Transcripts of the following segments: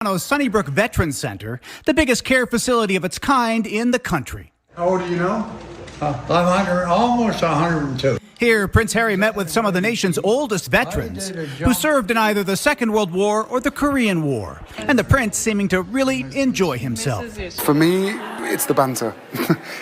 Sunnybrook Veterans Center, the biggest care facility of its kind in the country. How old are you now? Almost 102. Here, Prince Harry met with some of the nation's oldest veterans who served in either the Second World War or the Korean War, and the prince seeming to really enjoy himself. For me, it's the banter.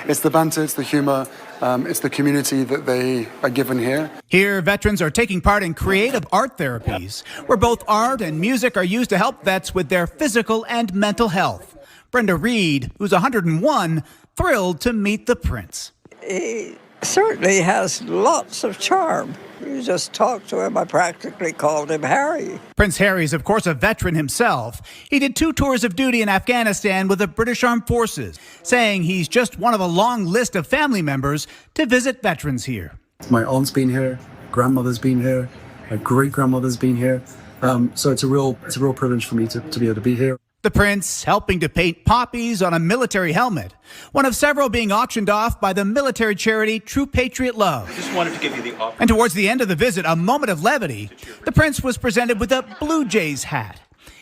It's the banter, it's the humor, it's the community that they are given here. Here, veterans are taking part in creative art therapies, where both art and music are used to help vets with their physical and mental health. Brenda Reed, who's 101, thrilled to meet the prince. He certainly has lots of charm. You just talk to him. I practically called him Harry. Prince Harry's, of course, a veteran himself. He did 2 tours of duty in Afghanistan with the British Armed Forces, saying he's just one of a long list of family members to visit veterans here. My aunt's been here, grandmother's been here, my great-grandmother's been here. So it's a real privilege for me to be able to be here. The prince helping to paint poppies on a military helmet, one of several being auctioned off by the military charity True Patriot Love. Just wanted to give you the offer. And towards the end of the visit, a moment of levity, the prince was presented with a Blue Jays hat.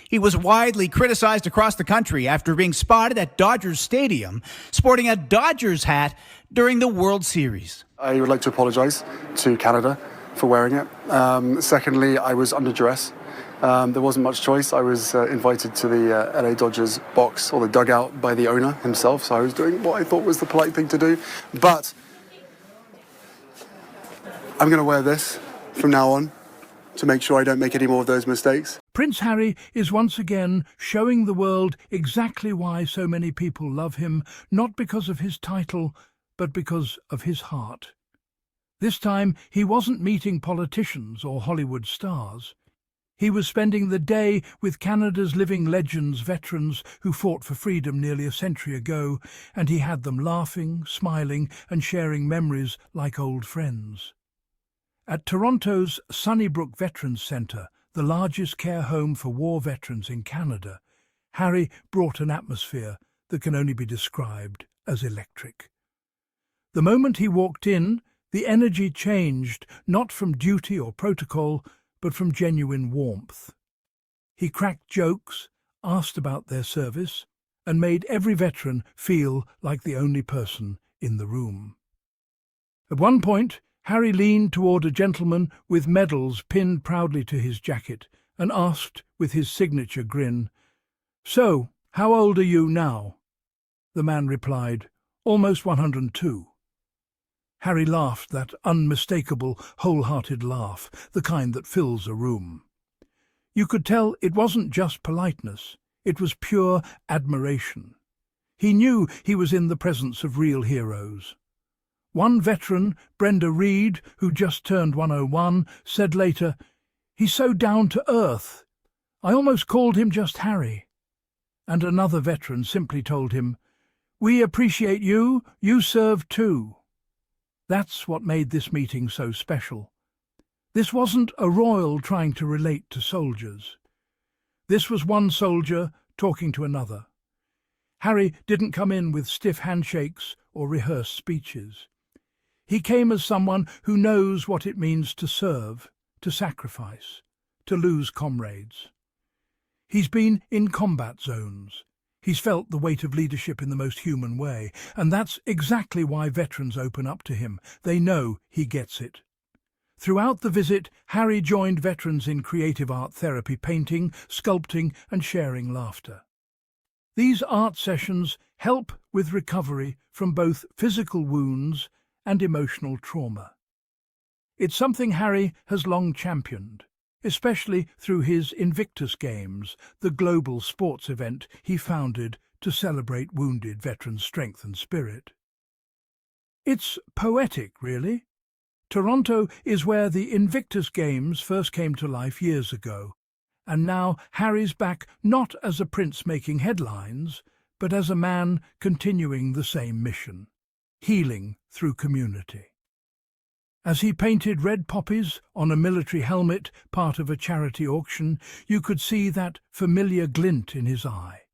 He was widely criticized across the country after being spotted at Dodgers Stadium sporting a Dodgers hat during the World Series. I would like to apologize to Canada for wearing it. Secondly, I was under duress. There wasn't much choice. I was invited to the LA Dodgers box, or the dugout, by the owner himself, so I was doing what I thought was the polite thing to do. But I'm going to wear this from now on to make sure I don't make any more of those mistakes. Prince Harry is once again showing the world exactly why so many people love him, not because of his title, but because of his heart. This time, he wasn't meeting politicians or Hollywood stars. He was spending the day with Canada's living legends, veterans who fought for freedom nearly a century ago, and he had them laughing, smiling, and sharing memories like old friends. At Toronto's Sunnybrook Veterans Centre, the largest care home for war veterans in Canada, Harry brought an atmosphere that can only be described as electric. The moment he walked in, the energy changed, not from duty or protocol, but from genuine warmth. He cracked jokes, asked about their service, and made every veteran feel like the only person in the room. At one point, Harry leaned toward a gentleman with medals pinned proudly to his jacket and asked with his signature grin, "So, how old are you now?" The man replied, "Almost 102. Harry laughed, that unmistakable, wholehearted laugh, the kind that fills a room. You could tell it wasn't just politeness, it was pure admiration. He knew he was in the presence of real heroes. One veteran, Brenda Reed, who just turned 101, said later, "He's so down to earth. I almost called him just Harry." And another veteran simply told him, "We appreciate you, you served too." That's what made this meeting so special. This wasn't a royal trying to relate to soldiers. This was one soldier talking to another. Harry didn't come in with stiff handshakes or rehearsed speeches. He came as someone who knows what it means to serve, to sacrifice, to lose comrades. He's been in combat zones. He's felt the weight of leadership in the most human way, and that's exactly why veterans open up to him. They know he gets it. Throughout the visit, Harry joined veterans in creative art therapy, painting, sculpting, and sharing laughter. These art sessions help with recovery from both physical wounds and emotional trauma. It's something Harry has long championed, especially through his Invictus Games, the global sports event he founded to celebrate wounded veterans' strength and spirit. It's poetic, really. Toronto is where the Invictus Games first came to life years ago, and now Harry's back not as a prince making headlines, but as a man continuing the same mission, healing through community. As he painted red poppies on a military helmet, part of a charity auction, you could see that familiar glint in his eye.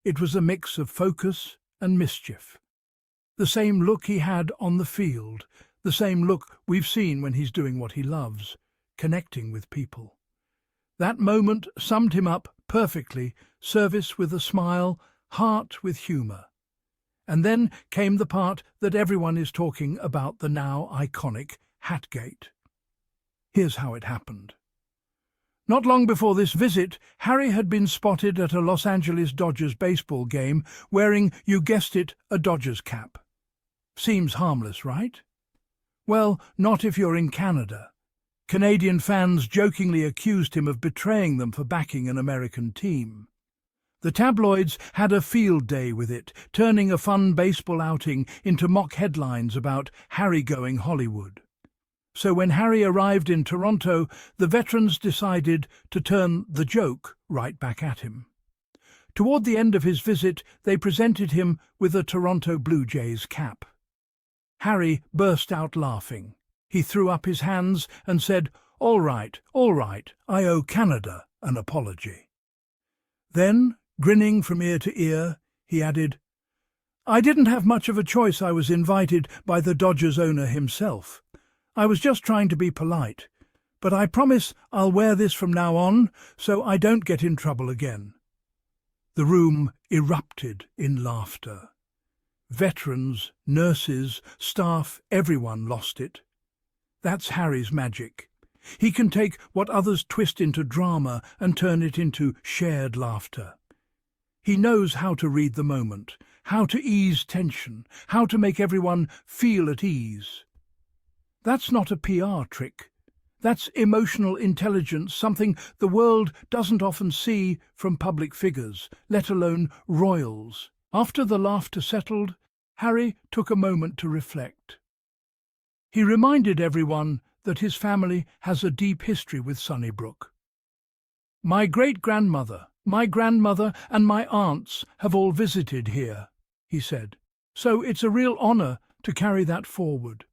It was a mix of focus and mischief. The same look he had on the field, the same look we've seen when he's doing what he loves, connecting with people. That moment summed him up perfectly, service with a smile, heart with humour. And then came the part that everyone is talking about, the now iconic Hatgate. Here's how it happened. Not long before this visit, Harry had been spotted at a Los Angeles Dodgers baseball game wearing, you guessed it, a Dodgers cap. Seems harmless, right? Well, not if you're in Canada. Canadian fans jokingly accused him of betraying them for backing an American team. The tabloids had a field day with it, turning a fun baseball outing into mock headlines about Harry going Hollywood. So when Harry arrived in Toronto, the veterans decided to turn the joke right back at him. Toward the end of his visit, they presented him with a Toronto Blue Jays cap. Harry burst out laughing. He threw up his hands and said, all right, I owe Canada an apology." Then, grinning from ear to ear, he added, "I didn't have much of a choice. I was invited by the Dodgers owner himself. I was just trying to be polite, but I promise I'll wear this from now on so I don't get in trouble again." The room erupted in laughter. Veterans, nurses, staff, everyone lost it. That's Harry's magic. He can take what others twist into drama and turn it into shared laughter. He knows how to read the moment, how to ease tension, how to make everyone feel at ease. That's not a PR trick. That's emotional intelligence, something the world doesn't often see from public figures, let alone royals. After the laughter settled, Harry took a moment to reflect. He reminded everyone that his family has a deep history with Sunnybrook. "My great-grandmother, my grandmother and my aunts have all visited here," he said, "so it's a real honour to carry that forward."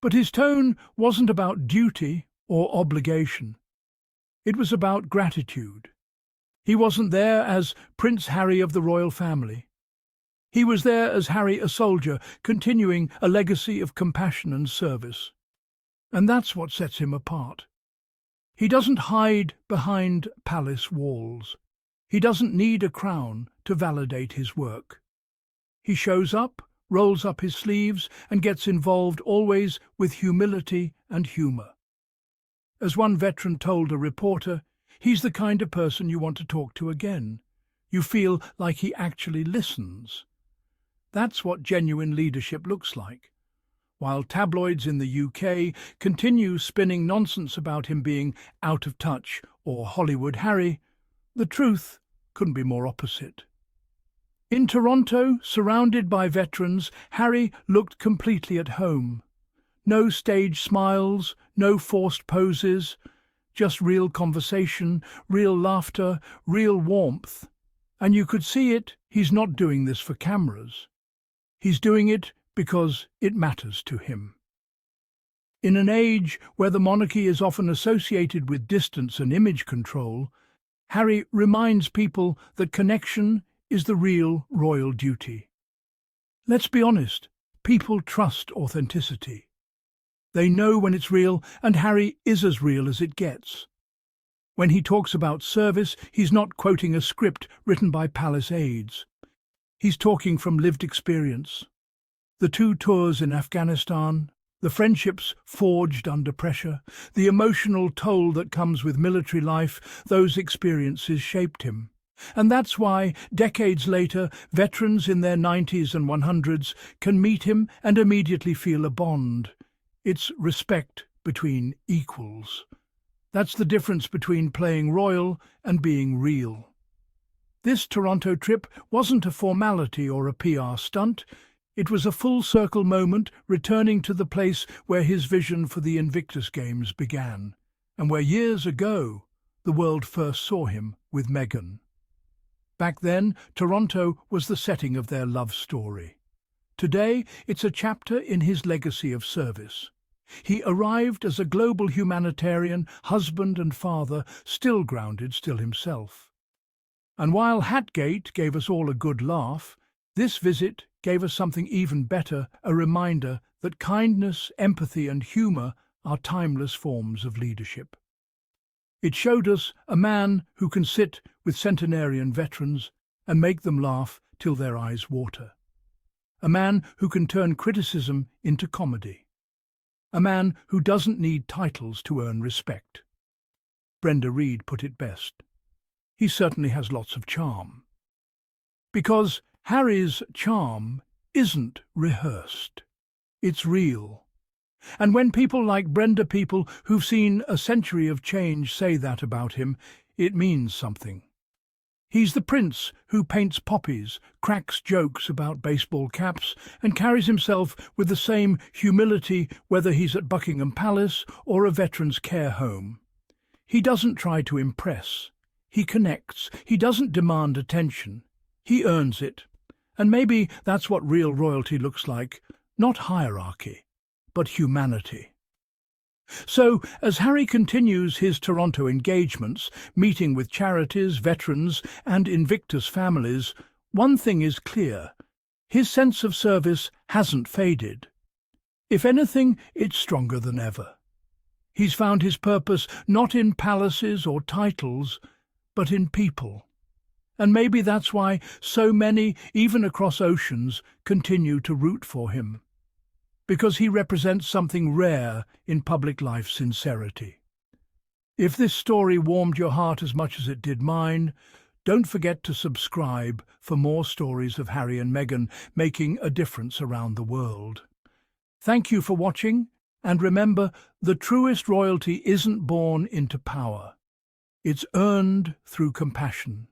But his tone wasn't about duty or obligation. It was about gratitude. He wasn't there as Prince Harry of the royal family. He was there as Harry, a soldier, continuing a legacy of compassion and service. And that's what sets him apart. He doesn't hide behind palace walls. He doesn't need a crown to validate his work. He shows up, rolls up his sleeves, and gets involved, always with humility and humour. As one veteran told a reporter, he's the kind of person you want to talk to again. You feel like he actually listens. That's what genuine leadership looks like. While tabloids in the UK continue spinning nonsense about him being out of touch or Hollywood Harry, the truth couldn't be more opposite. In Toronto, surrounded by veterans, Harry looked completely at home. No stage smiles, no forced poses, just real conversation, real laughter, real warmth. And you could see it, he's not doing this for cameras. He's doing it because it matters to him. In an age where the monarchy is often associated with distance and image control, Harry reminds people that connection is the real royal duty. Let's be honest, people trust authenticity. They know when it's real, and Harry is as real as it gets. When he talks about service, he's not quoting a script written by palace aides. He's talking from lived experience. The 2 tours in Afghanistan, the friendships forged under pressure, the emotional toll that comes with military life, those experiences shaped him. And that's why, decades later, veterans in their 90s and 100s can meet him and immediately feel a bond. It's respect between equals. That's the difference between playing royal and being real. This Toronto trip wasn't a formality or a PR stunt. It was a full-circle moment returning to the place where his vision for the Invictus Games began, and where years ago the world first saw him with Meghan. Back then, Toronto was the setting of their love story. Today, it's a chapter in his legacy of service. He arrived as a global humanitarian, husband and father, still grounded, still himself. And while Hatgate gave us all a good laugh, this visit gave us something even better, a reminder that kindness, empathy and humour are timeless forms of leadership. It showed us a man who can sit with centenarian veterans and make them laugh till their eyes water. A man who can turn criticism into comedy. A man who doesn't need titles to earn respect. Brenda Reed put it best. He certainly has lots of charm. Because Harry's charm isn't rehearsed. It's real. And when people like Brenda, people who've seen a century of change, say that about him, it means something. He's the prince who paints poppies, cracks jokes about baseball caps, and carries himself with the same humility whether he's at Buckingham Palace or a veterans' care home. He doesn't try to impress. He connects. He doesn't demand attention. He earns it. And maybe that's what real royalty looks like, not hierarchy, but humanity. So, as Harry continues his Toronto engagements, meeting with charities, veterans and Invictus families, one thing is clear. His sense of service hasn't faded. If anything, it's stronger than ever. He's found his purpose not in palaces or titles, but in people. And maybe that's why so many, even across oceans, continue to root for him. Because he represents something rare in public life sincerity. If this story warmed your heart as much as it did mine, don't forget to subscribe for more stories of Harry and Meghan making a difference around the world. Thank you for watching, and remember, the truest royalty isn't born into power. It's earned through compassion.